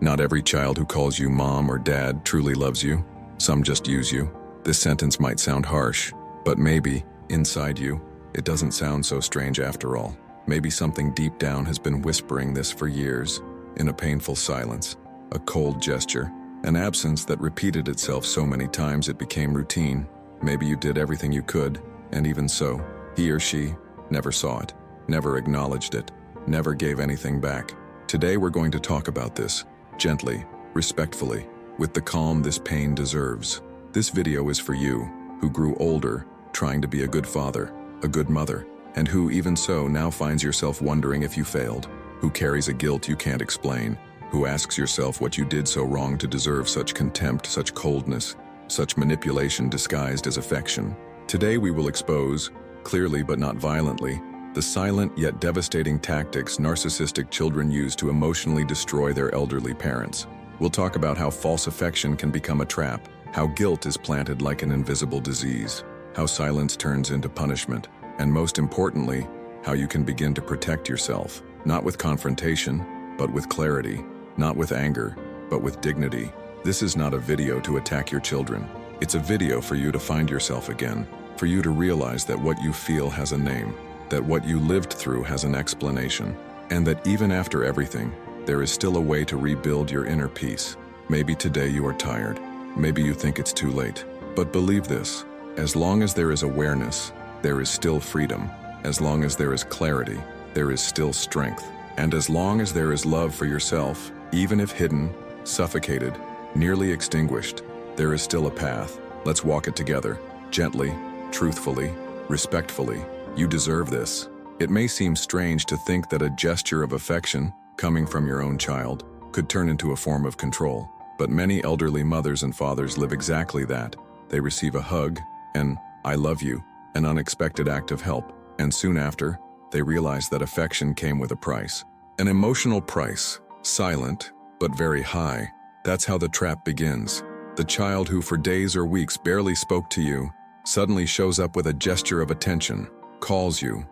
Not every child who calls you mom or dad truly loves you. Some just use you. This sentence might sound harsh, but maybe, inside you, it doesn't sound so strange after all. Maybe something deep down has been whispering this for years, in a painful silence, a cold gesture, an absence that repeated itself so many times it became routine. Maybe you did everything you could, and even so, he or she never saw it, never acknowledged it, never gave anything back. Today we're going to talk about this, gently, respectfully, with the calm this pain deserves. This video is for you, who grew older, trying to be a good father, a good mother, and who, even so, now finds yourself wondering if you failed, who carries a guilt you can't explain, who asks yourself what you did so wrong to deserve such contempt, such coldness, such manipulation disguised as affection. Today we will expose, clearly but not violently, the silent yet devastating tactics narcissistic children use to emotionally destroy their elderly parents. We'll talk about how false affection can become a trap, how guilt is planted like an invisible disease, how silence turns into punishment, and most importantly, how you can begin to protect yourself, not with confrontation, but with clarity, not with anger, but with dignity. This is not a video to attack your children. It's a video for you to find yourself again, for you to realize that what you feel has a name, that what you lived through has an explanation, and that even after everything, there is still a way to rebuild your inner peace. Maybe today you are tired. Maybe you think it's too late. But believe this, as long as there is awareness, there is still freedom. As long as there is clarity, there is still strength. And as long as there is love for yourself, even if hidden, suffocated, nearly extinguished, there is still a path. Let's walk it together, gently, truthfully, respectfully. You deserve this. It may seem strange to think that a gesture of affection, coming from your own child, could turn into a form of control. But many elderly mothers and fathers live exactly that. They receive a hug, an "I love you," an unexpected act of help, and soon after, they realize that affection came with a price. An emotional price, silent, but very high. That's how the trap begins. The child who for days or weeks barely spoke to you, suddenly shows up with a gesture of attention, calls you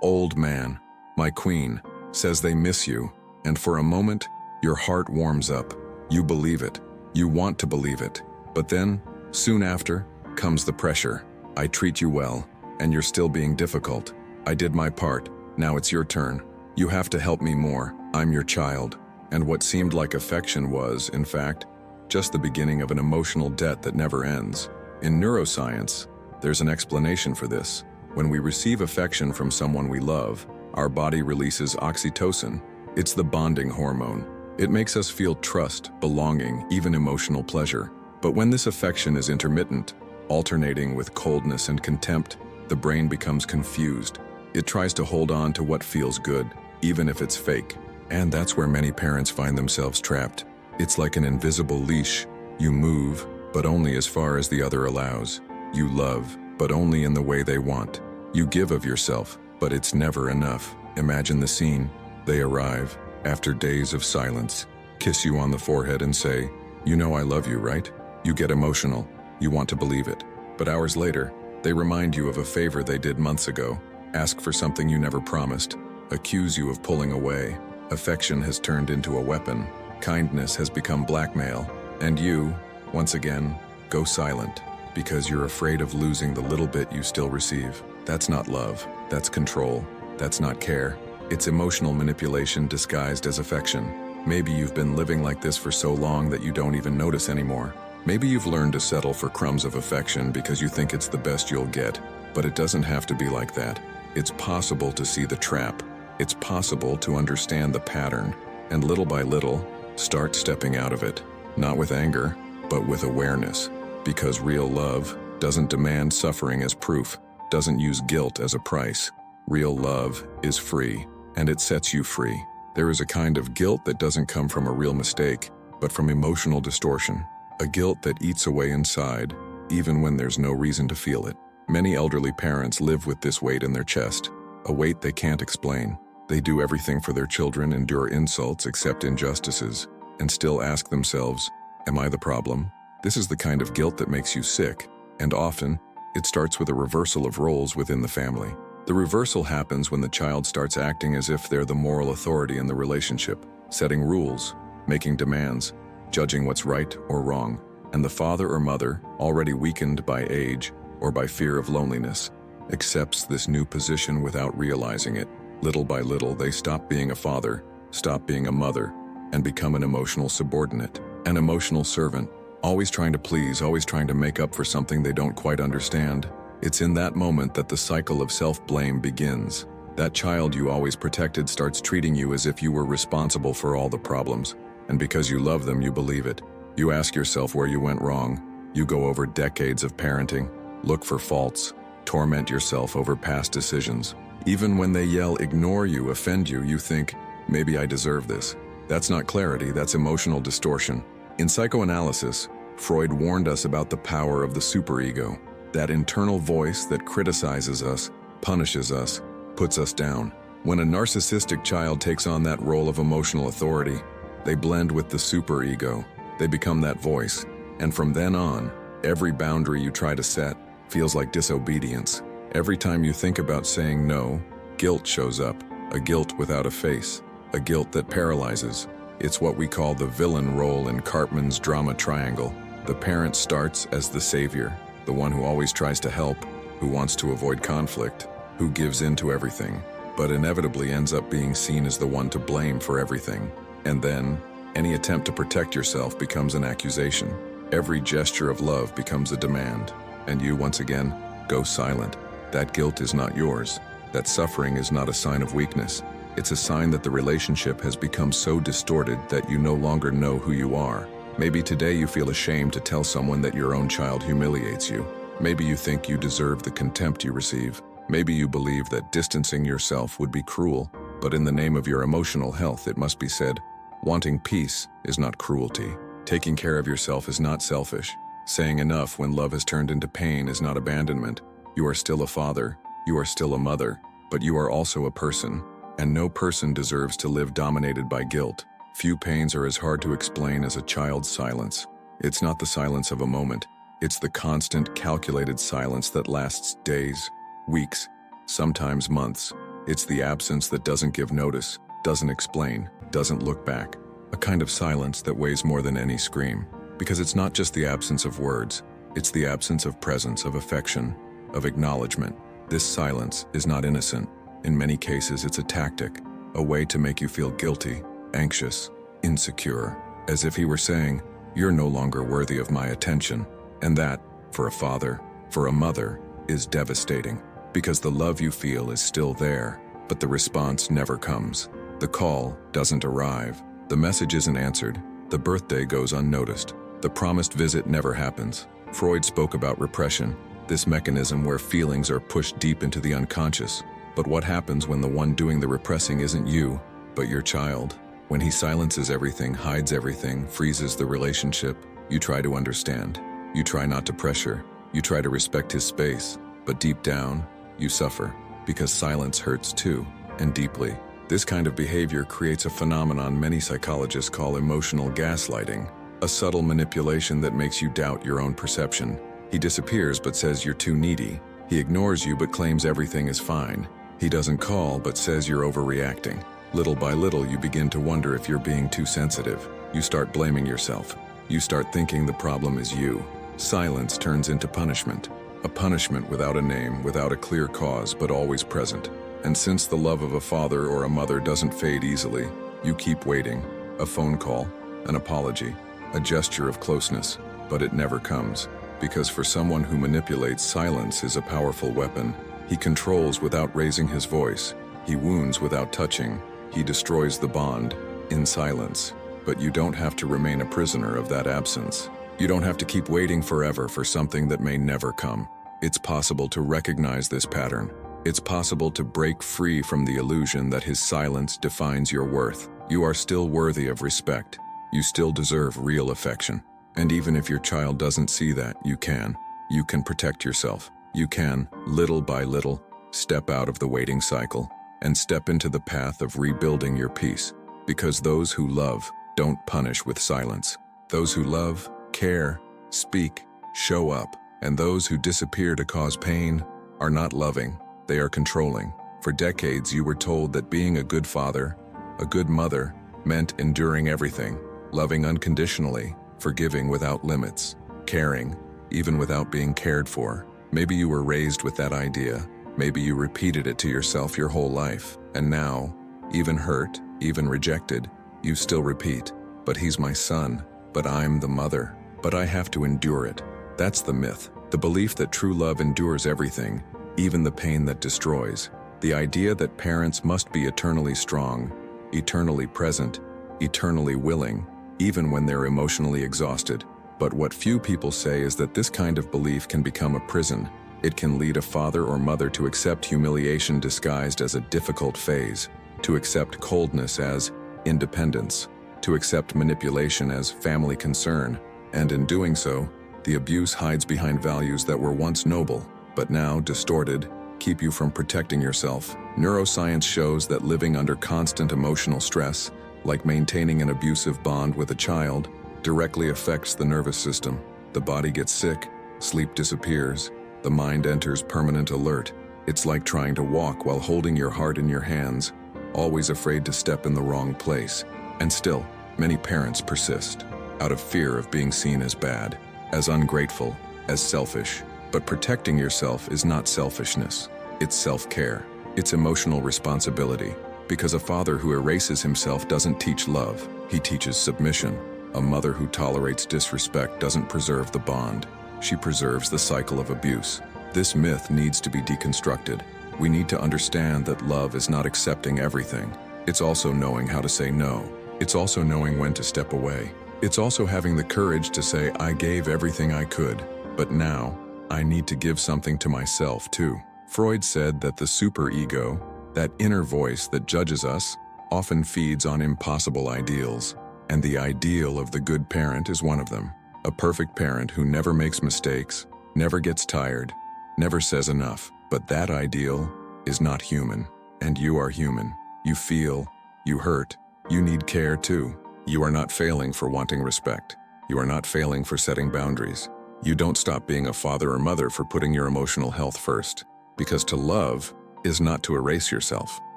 old man, my queen, says they miss you, and for a moment, your heart warms up. You believe it. You want to believe it. But then, soon after, comes the pressure. I treat you well, and you're still being difficult. I did my part, now it's your turn. You have to help me more, I'm your child. And what seemed like affection was, in fact, just the beginning of an emotional debt that never ends. In neuroscience, there's an explanation for this. When we receive affection from someone we love, our body releases oxytocin. It's the bonding hormone. It makes us feel trust, belonging, even emotional pleasure. But when this affection is intermittent, alternating with coldness and contempt, the brain becomes confused. It tries to hold on to what feels good, even if it's fake. And that's where many parents find themselves trapped. It's like an invisible leash. You move, but only as far as the other allows. You love, but only in the way they want. You give of yourself, but it's never enough. Imagine the scene. They arrive, after days of silence, kiss you on the forehead and say, "You know I love you, right?" You get emotional. You want to believe it. But hours later, they remind you of a favor they did months ago, ask for something you never promised, accuse you of pulling away. Affection has turned into a weapon. Kindness has become blackmail. And you, once again, go silent because you're afraid of losing the little bit you still receive. That's not love. That's control. That's not care. It's emotional manipulation disguised as affection. Maybe you've been living like this for so long that you don't even notice anymore. Maybe you've learned to settle for crumbs of affection because you think it's the best you'll get. But it doesn't have to be like that. It's possible to see the trap. It's possible to understand the pattern, and little by little, start stepping out of it. Not with anger, but with awareness. Because real love doesn't demand suffering as proof, doesn't use guilt as a price. Real love is free, and it sets you free. There is a kind of guilt that doesn't come from a real mistake, but from emotional distortion. A guilt that eats away inside, even when there's no reason to feel it. Many elderly parents live with this weight in their chest, a weight they can't explain. They do everything for their children, endure insults, accept injustices, and still ask themselves, am I the problem? This is the kind of guilt that makes you sick, and often, it starts with a reversal of roles within the family. The reversal happens when the child starts acting as if they're the moral authority in the relationship, setting rules, making demands, judging what's right or wrong, and the father or mother, already weakened by age or by fear of loneliness, accepts this new position without realizing it. Little by little, they stop being a father, stop being a mother, and become an emotional subordinate, an emotional servant, always trying to please, always trying to make up for something they don't quite understand. It's in that moment that the cycle of self-blame begins. That child you always protected starts treating you as if you were responsible for all the problems. And because you love them, you believe it. You ask yourself where you went wrong. You go over decades of parenting, look for faults, torment yourself over past decisions. Even when they yell, ignore you, offend you, you think, maybe I deserve this. That's not clarity, that's emotional distortion. In psychoanalysis, Freud warned us about the power of the superego, that internal voice that criticizes us, punishes us, puts us down. When a narcissistic child takes on that role of emotional authority, they blend with the superego. They become that voice. And from then on, every boundary you try to set feels like disobedience. Every time you think about saying no, guilt shows up, a guilt without a face, a guilt that paralyzes. It's what we call the villain role in Cartman's drama triangle. The parent starts as the savior, the one who always tries to help, who wants to avoid conflict, who gives in to everything, but inevitably ends up being seen as the one to blame for everything. And then, any attempt to protect yourself becomes an accusation. Every gesture of love becomes a demand, and you, once again, go silent. That guilt is not yours. That suffering is not a sign of weakness. It's a sign that the relationship has become so distorted that you no longer know who you are. Maybe today you feel ashamed to tell someone that your own child humiliates you. Maybe you think you deserve the contempt you receive. Maybe you believe that distancing yourself would be cruel, but in the name of your emotional health, it must be said, wanting peace is not cruelty. Taking care of yourself is not selfish. Saying enough when love has turned into pain is not abandonment. You are still a father, you are still a mother, but you are also a person, and no person deserves to live dominated by guilt. Few pains are as hard to explain as a child's silence. It's not the silence of a moment, it's the constant, calculated silence that lasts days, weeks, sometimes months. It's the absence that doesn't give notice, doesn't explain, doesn't look back. A kind of silence that weighs more than any scream. Because it's not just the absence of words, it's the absence of presence, of affection, of acknowledgement. This silence is not innocent. In many cases, it's a tactic, a way to make you feel guilty, anxious, insecure, as if he were saying, you're no longer worthy of my attention. And that, for a father, for a mother, is devastating, because the love you feel is still there, but the response never comes. The call doesn't arrive, the message isn't answered, the birthday goes unnoticed, the promised visit never happens. Freud spoke about repression, this mechanism where feelings are pushed deep into the unconscious. But what happens when the one doing the repressing isn't you, but your child? When he silences everything, hides everything, freezes the relationship, you try to understand. You try not to pressure. You try to respect his space. But deep down, you suffer, because silence hurts too, and deeply. This kind of behavior creates a phenomenon many psychologists call emotional gaslighting, a subtle manipulation that makes you doubt your own perception. He disappears but says you're too needy. He ignores you but claims everything is fine. He doesn't call but says you're overreacting. Little by little, you begin to wonder if you're being too sensitive. You start blaming yourself. You start thinking the problem is you. Silence turns into punishment. A punishment without a name, without a clear cause, but always present. And since the love of a father or a mother doesn't fade easily, you keep waiting. A phone call, an apology, a gesture of closeness, but it never comes. Because for someone who manipulates, silence is a powerful weapon. He controls without raising his voice. He wounds without touching. He destroys the bond in silence. But you don't have to remain a prisoner of that absence. You don't have to keep waiting forever for something that may never come. It's possible to recognize this pattern. It's possible to break free from the illusion that his silence defines your worth. You are still worthy of respect. You still deserve real affection. And even if your child doesn't see that, you can. You can protect yourself. You can, little by little, step out of the waiting cycle and step into the path of rebuilding your peace. Because those who love don't punish with silence. Those who love, care, speak, show up. And those who disappear to cause pain are not loving. They are controlling. For decades, you were told that being a good father, a good mother, meant enduring everything. loving unconditionally, forgiving without limits, caring, even without being cared for. Maybe you were raised with that idea. Maybe you repeated it to yourself your whole life. And now, even hurt, even rejected, you still repeat, but he's my son, but I'm the mother, but I have to endure it. That's the myth. The belief that true love endures everything, even the pain that destroys. The idea that parents must be eternally strong, eternally present, eternally willing, even when they're emotionally exhausted. But what few people say is that this kind of belief can become a prison. It can lead a father or mother to accept humiliation disguised as a difficult phase, to accept coldness as independence, to accept manipulation as family concern, and in doing so, the abuse hides behind values that were once noble, but now distorted, keep you from protecting yourself. Neuroscience shows that living under constant emotional stress, like maintaining an abusive bond with a child, directly affects the nervous system. The body gets sick, sleep disappears, the mind enters permanent alert. It's like trying to walk while holding your heart in your hands, always afraid to step in the wrong place. And still, many parents persist, out of fear of being seen as bad, as ungrateful, as selfish. But protecting yourself is not selfishness. It's self-care. It's emotional responsibility. Because a father who erases himself doesn't teach love, he teaches submission. A mother who tolerates disrespect doesn't preserve the bond. She preserves the cycle of abuse. This myth needs to be deconstructed. We need to understand that love is not accepting everything. It's also knowing how to say no. It's also knowing when to step away. It's also having the courage to say, I gave everything I could, but now I need to give something to myself too. Freud said that the superego, that inner voice that judges us, often feeds on impossible ideals, and the ideal of the good parent is one of them. A perfect parent who never makes mistakes, never gets tired, never says enough. But that ideal is not human, and you are human. You feel, you hurt, you need care too. You are not failing for wanting respect. You are not failing for setting boundaries. You don't stop being a father or mother for putting your emotional health first. Because to love is not to erase yourself.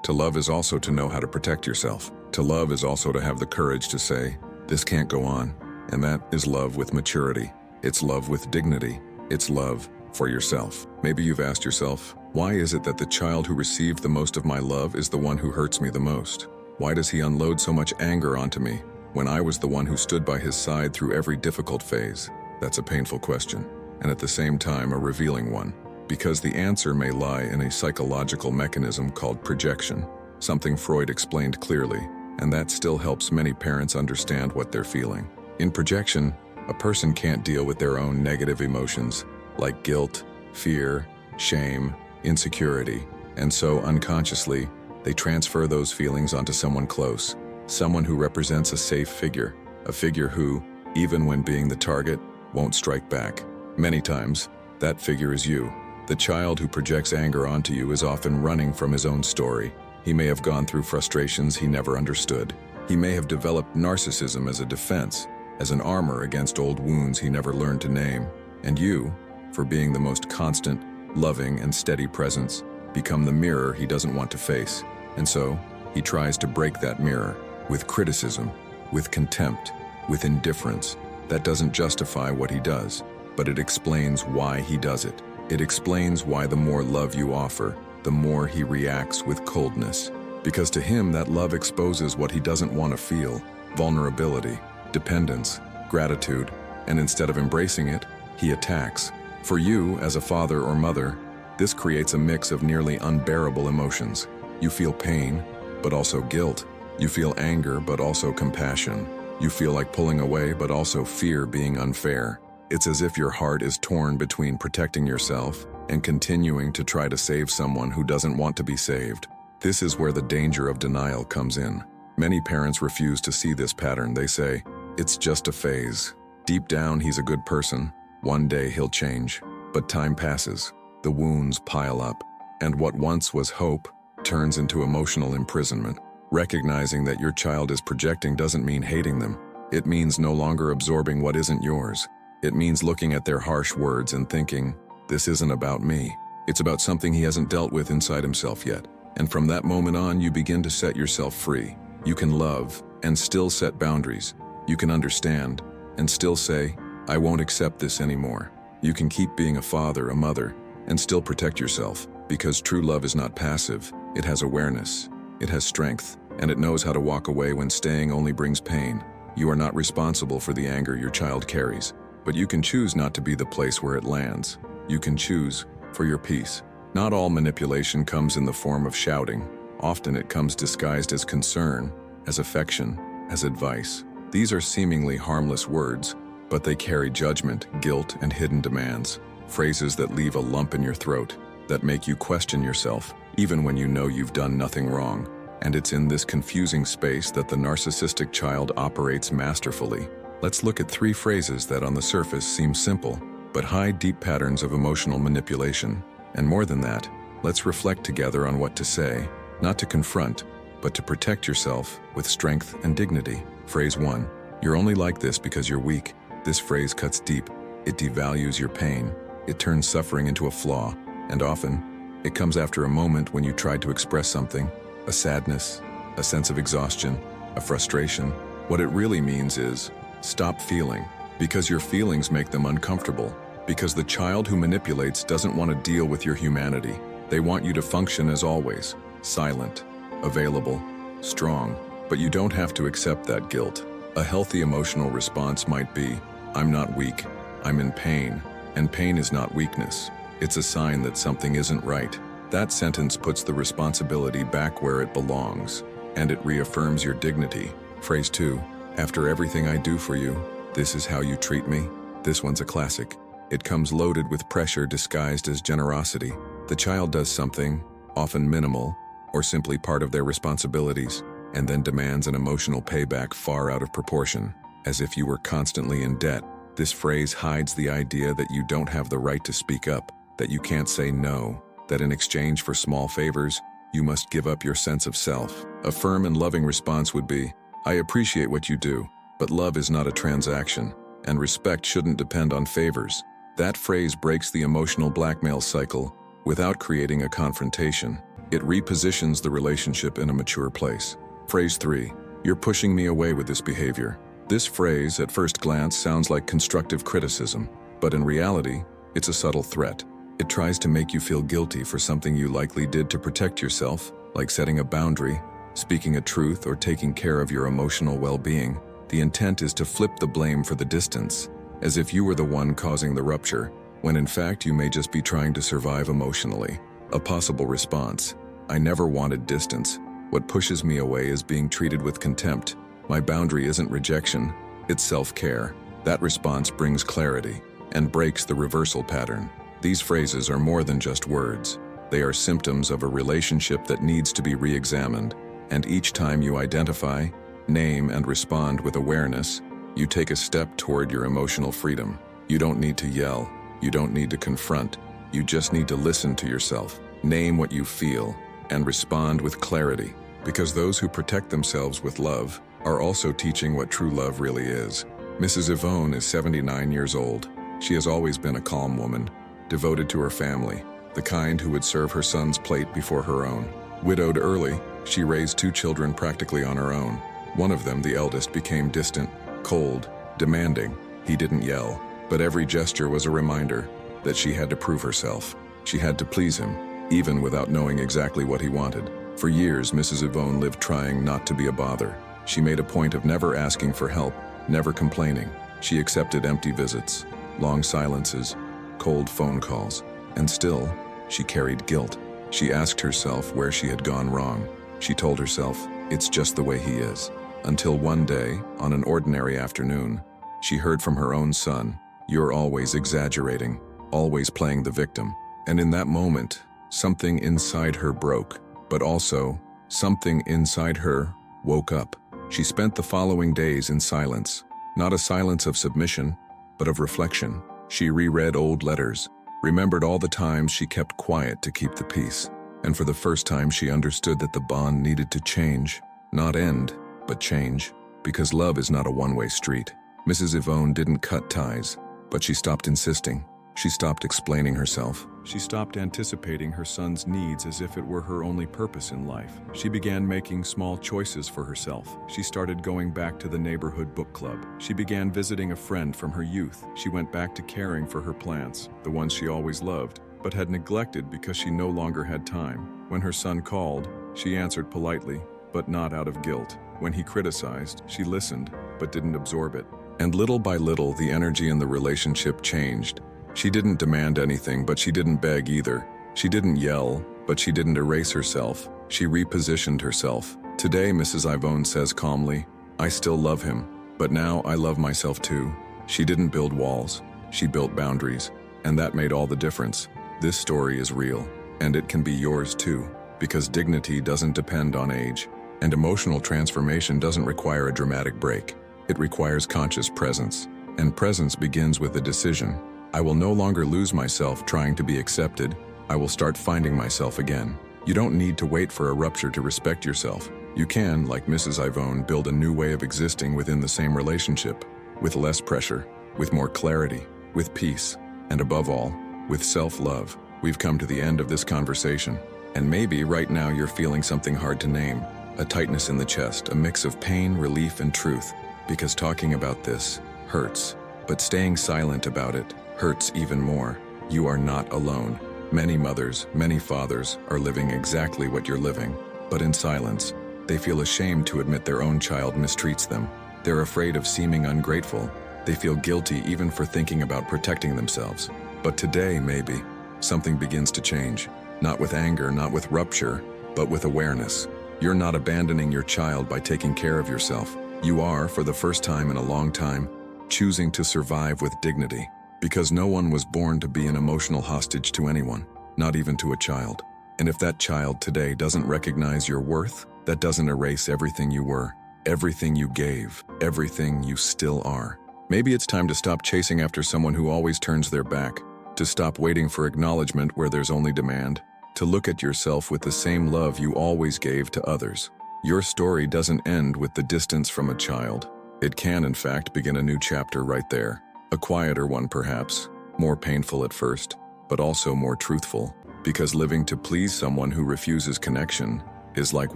To love is also to know how to protect yourself. To love is also to have the courage to say, this can't go on. And that is love with maturity. It's love with dignity. It's love for yourself. Maybe you've asked yourself, why is it that the child who received the most of my love is the one who hurts me the most? Why does he unload so much anger onto me when I was the one who stood by his side through every difficult phase? That's a painful question, and at the same time a revealing one, because the answer may lie in a psychological mechanism called projection, something Freud explained clearly, and that still helps many parents understand what they're feeling. In projection, a person can't deal with their own negative emotions, like guilt, fear, shame, insecurity, and so unconsciously, they transfer those feelings onto someone close, someone who represents a safe figure, a figure who, even when being the target, won't strike back. Many times, that figure is you. The child who projects anger onto you is often running from his own story. He may have gone through frustrations he never understood. He may have developed narcissism as a defense, as an armor against old wounds he never learned to name. And you, for being the most constant, loving, and steady presence, become the mirror he doesn't want to face. And so, he tries to break that mirror with criticism, with contempt, with indifference. That doesn't justify what he does, but it explains why he does it. It explains why the more love you offer, the more he reacts with coldness. Because to him, that love exposes what he doesn't want to feel: vulnerability, dependence, gratitude, and instead of embracing it, he attacks. For you, as a father or mother, this creates a mix of nearly unbearable emotions. You feel pain, but also guilt. You feel anger, but also compassion. You feel like pulling away, but also fear being unfair. It's as if your heart is torn between protecting yourself and continuing to try to save someone who doesn't want to be saved. This is where the danger of denial comes in. Many parents refuse to see this pattern. They say, it's just a phase. Deep down, he's a good person. One day he'll change. But time passes. The wounds pile up. And what once was hope turns into emotional imprisonment. Recognizing that your child is projecting doesn't mean hating them. It means no longer absorbing what isn't yours. It means looking at their harsh words and thinking, this isn't about me. It's about something he hasn't dealt with inside himself yet. And from that moment on, you begin to set yourself free. You can love and still set boundaries. You can understand and still say, I won't accept this anymore. You can keep being a father, a mother, and still protect yourself, because true love is not passive. It has awareness, it has strength, and it knows how to walk away when staying only brings pain. You are not responsible for the anger your child carries, but you can choose not to be the place where it lands. You can choose for your peace. Not all manipulation comes in the form of shouting. Often it comes disguised as concern, as affection, as advice. These are seemingly harmless words, but they carry judgment, guilt, and hidden demands. Phrases that leave a lump in your throat, that make you question yourself, even when you know you've done nothing wrong. And it's in this confusing space that the narcissistic child operates masterfully. Let's look at 3 phrases that on the surface seem simple, but hide deep patterns of emotional manipulation. And more than that, let's reflect together on what to say, not to confront, but to protect yourself with strength and dignity. Phrase 1. You're only like this because you're weak. This phrase cuts deep. It devalues your pain. It turns suffering into a flaw. And often, it comes after a moment when you tried to express something, a sadness, a sense of exhaustion, a frustration. What it really means is, stop feeling, because your feelings make them uncomfortable. Because the child who manipulates doesn't want to deal with your humanity. They want you to function as always, silent, available, strong. But you don't have to accept that guilt. A healthy emotional response might be, I'm not weak, I'm in pain. And pain is not weakness. It's a sign that something isn't right. That sentence puts the responsibility back where it belongs, and it reaffirms your dignity. Phrase 2. After everything I do for you, this is how you treat me. This one's a classic. It comes loaded with pressure disguised as generosity. The child does something, often minimal, or simply part of their responsibilities, and then demands an emotional payback far out of proportion, as if you were constantly in debt. This phrase hides the idea that you don't have the right to speak up, that you can't say no, that in exchange for small favors, you must give up your sense of self. A firm and loving response would be, I appreciate what you do, but love is not a transaction, and respect shouldn't depend on favors. That phrase breaks the emotional blackmail cycle without creating a confrontation. It repositions the relationship in a mature place. Phrase 3. You're pushing me away with this behavior. This phrase, at first glance, sounds like constructive criticism, but in reality, it's a subtle threat. It tries to make you feel guilty for something you likely did to protect yourself, like setting a boundary, speaking a truth, or taking care of your emotional well-being. The intent is to flip the blame for the distance, as if you were the one causing the rupture, when in fact you may just be trying to survive emotionally. A possible response: I never wanted distance. What pushes me away is being treated with contempt. My boundary isn't rejection, it's self-care. That response brings clarity and breaks the reversal pattern. These phrases are more than just words. They are symptoms of a relationship that needs to be re-examined, and each time you identify, name, and respond with awareness, you take a step toward your emotional freedom. You don't need to yell, you don't need to confront, you just need to listen to yourself. Name what you feel, and respond with clarity, because those who protect themselves with love are also teaching what true love really is. Mrs. Yvonne is 79 years old. She has always been a calm woman, devoted to her family, the kind who would serve her son's plate before her own. Widowed early, she raised 2 children practically on her own. One of them, the eldest, became distant, cold, demanding. He didn't yell, but every gesture was a reminder that she had to prove herself. She had to please him, even without knowing exactly what he wanted. For years, Mrs. Yvonne lived trying not to be a bother. She made a point of never asking for help, never complaining. She accepted empty visits, long silences, cold phone calls, and still, she carried guilt. She asked herself where she had gone wrong. She told herself, it's just the way he is. Until one day, on an ordinary afternoon, she heard from her own son, you're always exaggerating, always playing the victim. And in that moment, something inside her broke, but also, something inside her woke up. She spent the following days in silence, not a silence of submission, but of reflection. She reread old letters, remembered all the times she kept quiet to keep the peace, and for the first time she understood that the bond needed to change, not end, but change, because love is not a one-way street. Mrs. Yvonne didn't cut ties, but she stopped insisting. She stopped explaining herself. She stopped anticipating her son's needs as if it were her only purpose in life. She began making small choices for herself. She started going back to the neighborhood book club. She began visiting a friend from her youth. She went back to caring for her plants, the ones she always loved, but had neglected because she no longer had time. When her son called, she answered politely, but not out of guilt. When he criticized, she listened, but didn't absorb it. And little by little, the energy in the relationship changed. She didn't demand anything, but she didn't beg either. She didn't yell, but she didn't erase herself. She repositioned herself. Today, Mrs. Ivone says calmly, "I still love him, but now I love myself too." She didn't build walls, she built boundaries, and that made all the difference. This story is real, and it can be yours too, because dignity doesn't depend on age, and emotional transformation doesn't require a dramatic break. It requires conscious presence, and presence begins with a decision. I will no longer lose myself trying to be accepted. I will start finding myself again. You don't need to wait for a rupture to respect yourself. You can, like Mrs. Ivone, build a new way of existing within the same relationship, with less pressure, with more clarity, with peace, and above all, with self-love. We've come to the end of this conversation, and maybe right now you're feeling something hard to name, a tightness in the chest, a mix of pain, relief, and truth, because talking about this hurts, but staying silent about it hurts even more. You are not alone. Many mothers, many fathers are living exactly what you're living, but in silence. They feel ashamed to admit their own child mistreats them. They're afraid of seeming ungrateful. They feel guilty even for thinking about protecting themselves. But today, maybe, something begins to change. Not with anger, not with rupture, but with awareness. You're not abandoning your child by taking care of yourself. You are, for the first time in a long time, choosing to survive with dignity. Because no one was born to be an emotional hostage to anyone, not even to a child. And if that child today doesn't recognize your worth, that doesn't erase everything you were, everything you gave, everything you still are. Maybe it's time to stop chasing after someone who always turns their back, to stop waiting for acknowledgement where there's only demand, to look at yourself with the same love you always gave to others. Your story doesn't end with the distance from a child. It can, in fact, begin a new chapter right there. A quieter one, perhaps, more painful at first, but also more truthful, because living to please someone who refuses connection is like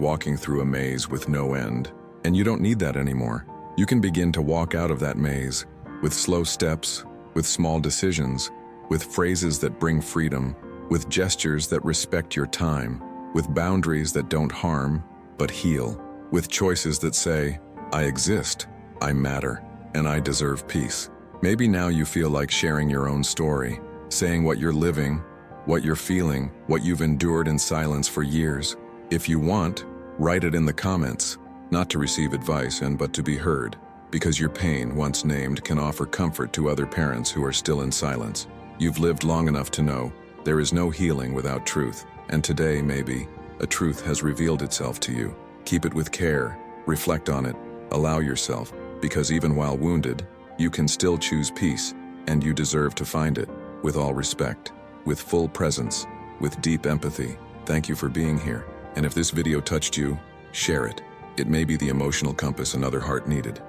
walking through a maze with no end, and you don't need that anymore. You can begin to walk out of that maze with slow steps, with small decisions, with phrases that bring freedom, with gestures that respect your time, with boundaries that don't harm, but heal, with choices that say, I exist, I matter, and I deserve peace. Maybe now you feel like sharing your own story, saying what you're living, what you're feeling, what you've endured in silence for years. If you want, write it in the comments, not to receive advice but to be heard, because your pain, once named, can offer comfort to other parents who are still in silence. You've lived long enough to know there is no healing without truth, and today, maybe, a truth has revealed itself to you. Keep it with care, reflect on it, allow yourself, because even while wounded, you can still choose peace, and you deserve to find it, with all respect, with full presence, with deep empathy. Thank you for being here, and if this video touched you, share it. It may be the emotional compass another heart needed.